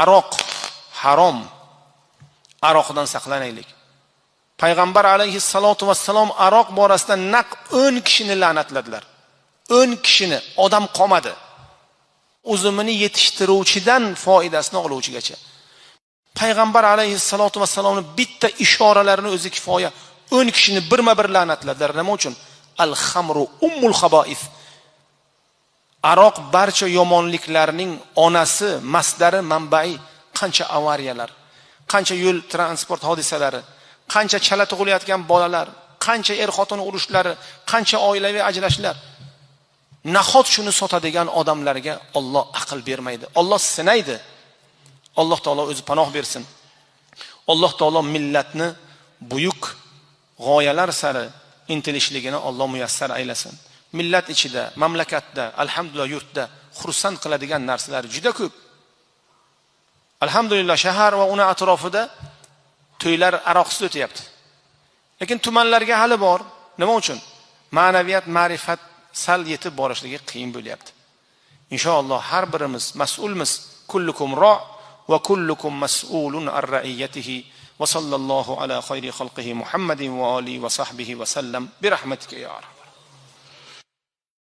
aroq harom. Aroqdan saqlanaylik. Payg'ambar alayhissalatu vassalom aroq borasida naq 10 kishini la'natladilar. 10 kishini odam qolmadi. Uzumini yetishtiruvchidan foydasini oluvchigacha. Payg'ambar alayhissalatu vassalomning bitta ishoralarini o'zi kifoya. 10 kishini birma-bir la'natladilar. Nima uchun? Al-khamru ummul khaba'ith. Aroq barcha yomonliklarning onasi, masdari, manbai. Qancha avariyalar, qancha yo'l transport hodisalari, qancha chala tug'ilayotgan bolalar, qancha er-xotin urushlari, qancha oilaviy ajrashishlar. Nahot shuni sotadigan odamlarga Alloh aql bermaydi. Alloh sinaydi. Alloh taolo o'zi panoh bersin. Alloh taolo millatni buyuk g'oyalar sari intilishligini Alloh muyassar aylasin. Millat ichida, mamlakatda, alhamdulillah yurtda xursand qiladigan narsalar juda ko'p. Alhamdulillah shahar va uni atrofida to'ylar aroqsiz o'tyapti. Lekin tumanlarga hali bor. Nima uchun? Ma'naviyat, ma'rifat sal yetib borishligi qiyin bo'lyapti. Inshaalloh har birimiz mas'ulmiz. Kullukum ra' va kullukum mas'ulun an ra'iyatihi. Va sallallohu ala khayri xalqihi Muhammadin va alihi va sahbihi va sallam bi rahmatika ya Rabb.